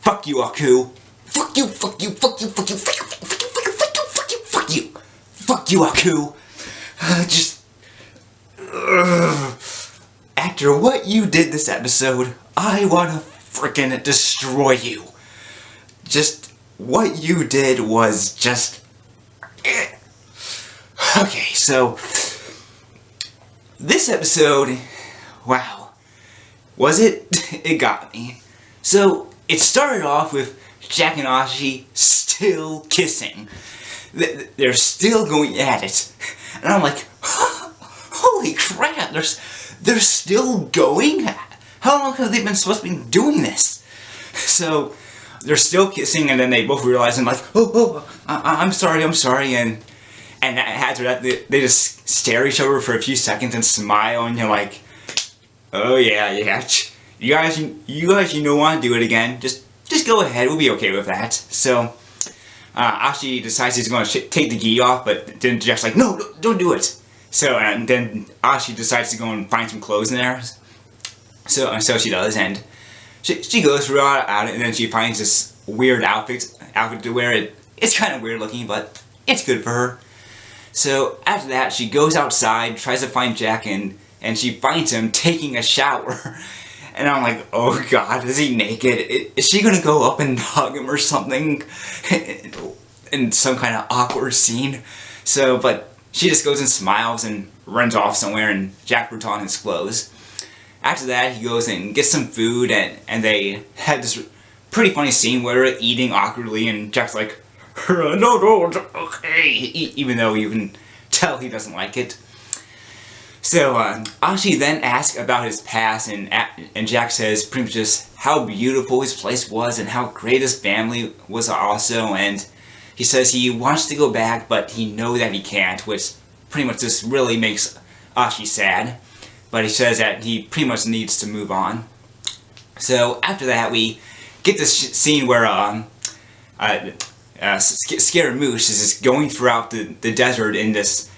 Fuck you, Aku. Fuck you, fuck you, fuck you, fuck you, fuck you, fuck you, fuck you, fuck you, fuck you, fuck you. Fuck you, Aku. After what you did this episode, I wanna frickin' destroy you. Just what you did was just... Okay, so this episode, wow, was it? It got me. So it started off with Jack and Ashi still kissing. They're still going at it, and I'm like, holy crap! They're still going. How long have they been supposed to be doing this? So they're still kissing, and then they both realize, and like, I'm sorry, and after that, they just stare at each other for a few seconds and smile, and you're like, oh yeah, you guys, you don't want to do it again. Just go ahead. We'll be okay with that. So Ashi decides he's going to take the gi off, but then Jack's like, no, don't do it. So and then Ashi decides to go and find some clothes in there. So she does, and she goes through it, and then she finds this weird outfit to wear. It's kind of weird looking, but it's good for her. So after that, she goes outside, tries to find Jack, and she finds him taking a shower. And I'm like, oh god, is he naked? Is she gonna go up and hug him or something? In some kind of awkward scene. So, but she just goes and smiles and runs off somewhere, and Jack puts on his clothes. After that, he goes and gets some food, and they had this pretty funny scene where they're eating awkwardly, and Jack's like, no, okay, even though you can tell he doesn't like it. So Ashi then asks about his past, and Jack says pretty much just how beautiful his place was and how great his family was also, and he says he wants to go back, but he knows that he can't, which pretty much just really makes Ashi sad. But he says that he pretty much needs to move on. So after that, we get this scene where Scaramouche is just going throughout the desert in this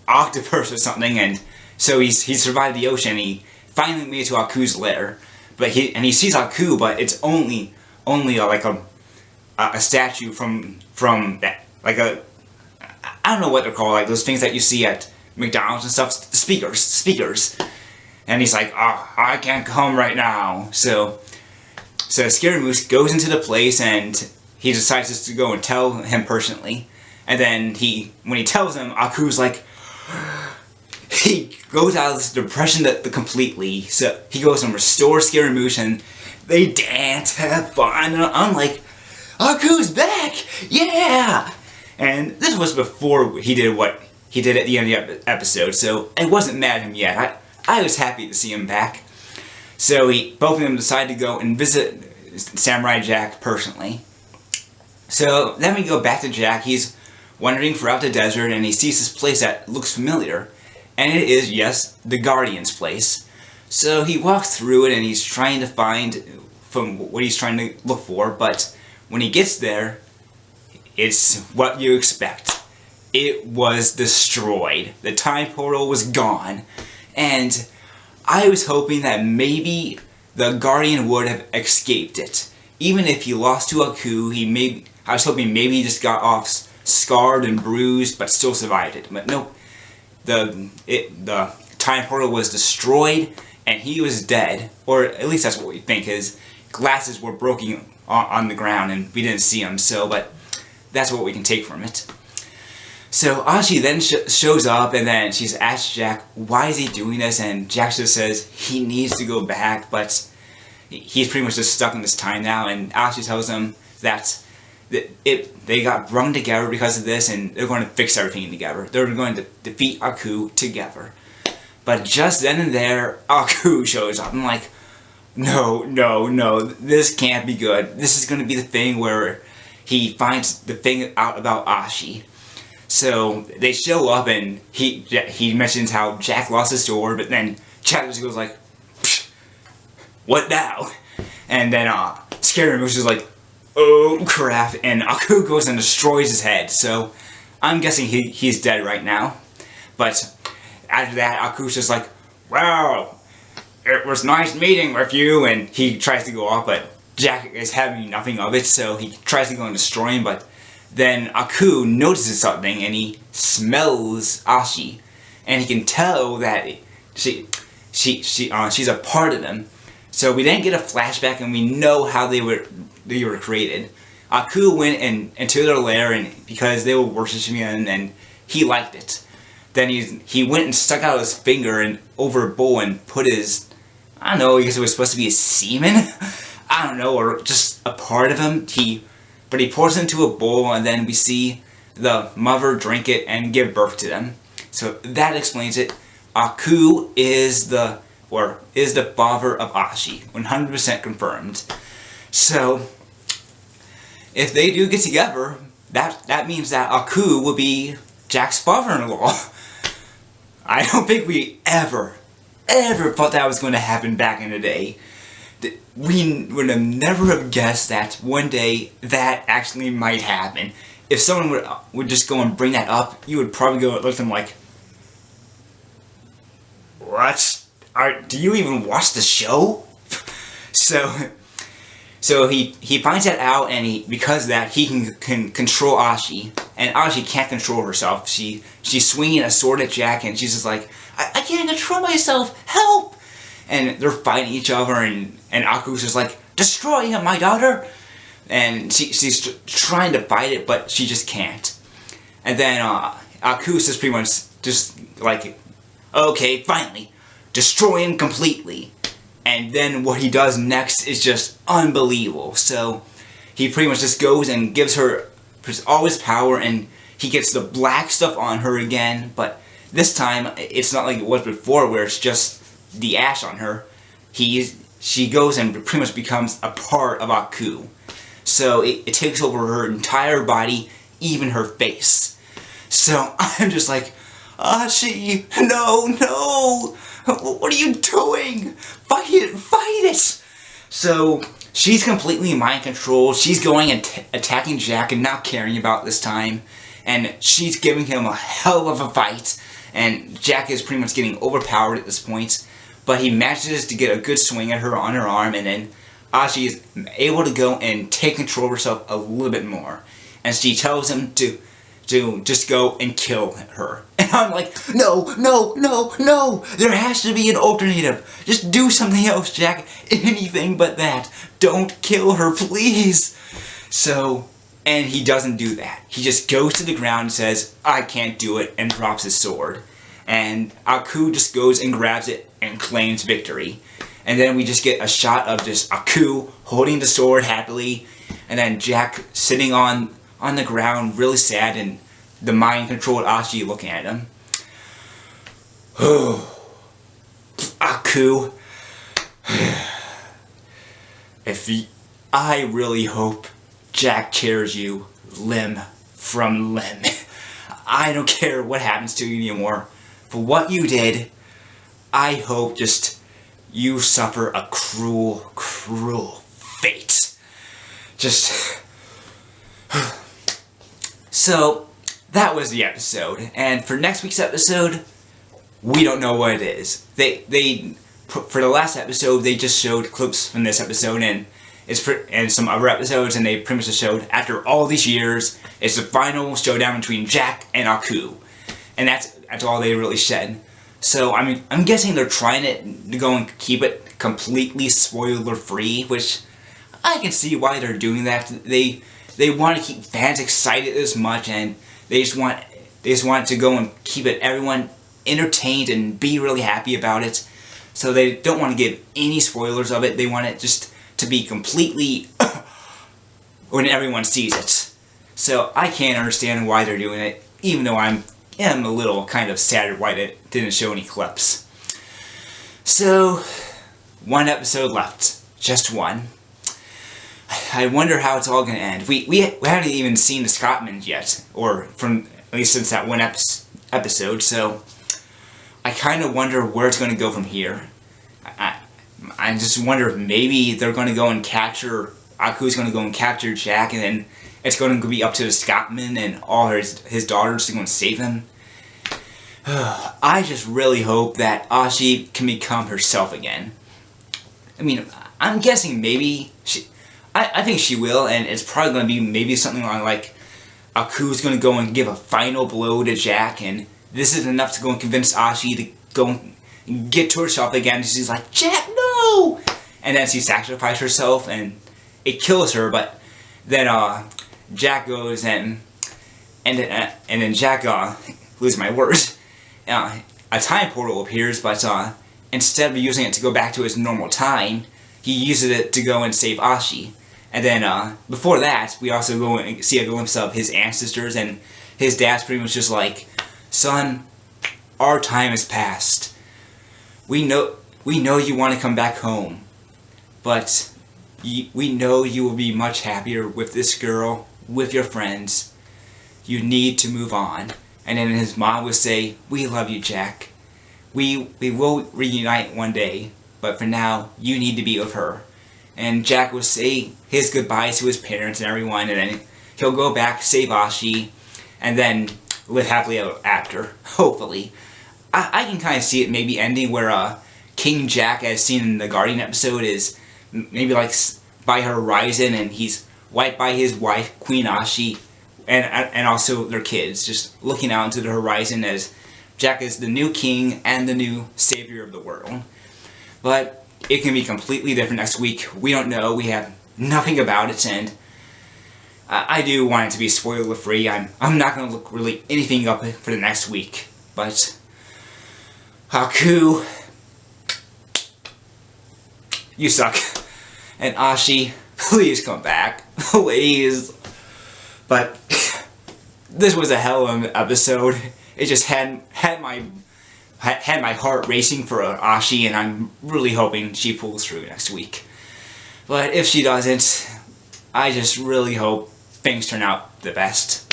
octopus or something, and so he survived the ocean. He finally made it to Aku's lair, but he sees Aku, but it's only like a statue from that, like I don't know what they're called, like those things that you see at McDonald's and stuff, speakers. And he's like, I can't come right now. So Scaramouche goes into the place, and he decides just to go and tell him personally. And then when he tells him, Aku's like, he goes out of this depression completely. So he goes and restores Scaramouche, and they dance, have fun. And I'm like, Aku's back! Yeah! And this was before he did what he did at the end of the episode, so I wasn't mad at him yet. I was happy to see him back. So both of them decide to go and visit Samurai Jack personally. So then we go back to Jack. He's wandering throughout the desert, and he sees this place that looks familiar. And it is, yes, the Guardian's place. So he walks through it, and he's trying to find from what he's trying to look for, but when he gets there, it's what you expect. It was destroyed. The time portal was gone. And I was hoping that maybe the Guardian would have escaped it. Even if he lost to Aku, I was hoping maybe he just got off scarred and bruised, but still survived it. But nope. The time portal was destroyed, and he was dead. Or at least that's what we think. His glasses were broken on the ground, and we didn't see him. But that's what we can take from it. So Ashi then shows up, and then she's asked Jack, why is he doing this? And Jack just says he needs to go back, but he's pretty much just stuck in this time now. And Ashi tells him that they got brung together because of this, and they're going to fix everything together. They're going to defeat Aku together. But just then and there, Aku shows up. I'm like, no, this can't be good. This is going to be the thing where he finds the thing out about Ashi. So they show up, and he mentions how Jack lost his sword, but then Jack just goes like, what now? And then Scaramouche is like, oh crap, and Aku goes and destroys his head. So I'm guessing he's dead right now. But after that, Aku's just like, wow, it was nice meeting with you, and he tries to go off, but Jack is having nothing of it, so he tries to go and destroy him, but then Aku notices something and he smells Ashi, and he can tell that she's a part of him. So we didn't get a flashback, and we know how they were created. Aku went into their lair, and because they were worshiping him, and he liked it. Then he went and stuck out his finger and over a bowl and put his, I don't know, I guess it was supposed to be his semen. I don't know, or just a part of him. But he pours it into a bowl, and then we see the mother drink it and give birth to them. So that explains it. Aku is the father of Ashi, 100% confirmed. So if they do get together, that means that Aku will be Jack's father-in-law. I don't think we ever thought that was going to happen back in the day. We would have never have guessed that one day that actually might happen. If someone would just go and bring that up, you would probably go and look at them like, "What? Do you even watch the show?" So he finds that out, and because of that he can control Ashi, and Ashi can't control herself. She's swinging a sword at Jack, and she's just like, I can't control myself, help! And they're fighting each other, and Aku's just like, destroy him, my daughter! And she's trying to fight it, but she just can't. And then Aku's just pretty much just like, okay, finally, destroy him completely. And then what he does next is just unbelievable. So he pretty much just goes and gives her all his power, and he gets the black stuff on her again, but this time it's not like it was before where it's just the ash on her. She goes and pretty much becomes a part of Aku. So it takes over her entire body, even her face. So I'm just like, Ashi, no! What are you doing? Fight it! So she's completely mind controlled. She's going and attacking Jack and not caring about this time. And she's giving him a hell of a fight. And Jack is pretty much getting overpowered at this point. But he manages to get a good swing at her on her arm. And then Ashi is able to go and take control of herself a little bit more. And she tells him to just go and kill her. And I'm like, no, there has to be an alternative. Just do something else, Jack. Anything but that. Don't kill her, please. So, and he doesn't do that. He just goes to the ground and says, I can't do it, and drops his sword. And Aku just goes and grabs it and claims victory. And then we just get a shot of just Aku holding the sword happily, and then Jack sitting on the ground, really sad, and the mind-controlled Ashi looking at him. Aku. I really hope Jack tears you limb from limb. I don't care what happens to you anymore. For what you did, I hope just you suffer a cruel fate. Just... So, that was the episode, and for next week's episode, we don't know what it is. For the last episode, they just showed clips from this episode and some other episodes, and they pretty much just showed, after all these years, it's the final showdown between Jack and Aku. And that's all they really said. So, I mean, I'm guessing they're trying to go and keep it completely spoiler-free, which I can see why they're doing that. They want to keep fans excited this much, and they just want to go and keep everyone entertained and be really happy about it. So they don't want to give any spoilers of it. They want it just to be completely when everyone sees it. So I can't understand why they're doing it, even though I am a little kind of sad why they didn't show any clips. So, one episode left. Just one. I wonder how it's all going to end. We haven't even seen the Scotsman yet, or from at least since that one episode, so I kind of wonder where it's going to go from here. I just wonder if maybe they're going to go and capture, Aku's going to go and capture Jack, and then it's going to be up to the Scotsman and all his daughters to go and save him. I just really hope that Ashi can become herself again. I mean, I'm guessing maybe I think she will, and it's probably going to be maybe something along like Aku's going to go and give a final blow to Jack, and this is enough to go and convince Ashi to go and get to herself again. She's like, Jack, no! And then she sacrifices herself, and it kills her, but then Jack goes and then Jack, lose my words, a time portal appears, but instead of using it to go back to his normal time, he uses it to go and save Ashi. And then before that, we also go and see a glimpse of his ancestors, and his dad's pretty much just like, son, our time has passed. We know you want to come back home, but we know you will be much happier with this girl, with your friends. You need to move on. And then his mom would say, we love you, Jack. We will reunite one day, but for now, you need to be with her. And Jack would say his goodbyes to his parents and everyone, and then he'll go back, save Ashi, and then live happily ever after, hopefully. I can kind of see it maybe ending where King Jack, as seen in the Guardian episode, is maybe like by horizon, and he's right by his wife, Queen Ashi, and also their kids, just looking out into the horizon as Jack is the new king and the new savior of the world. But it can be completely different next week. We don't know. We have nothing about it, and I do want it to be spoiler free. I'm not going to look really anything up for the next week. But Haku, you suck. And Ashi, please come back. Please. But this was a hell of an episode. It just had my heart racing for Ashi, and I'm really hoping she pulls through next week. But if she doesn't, I just really hope things turn out the best.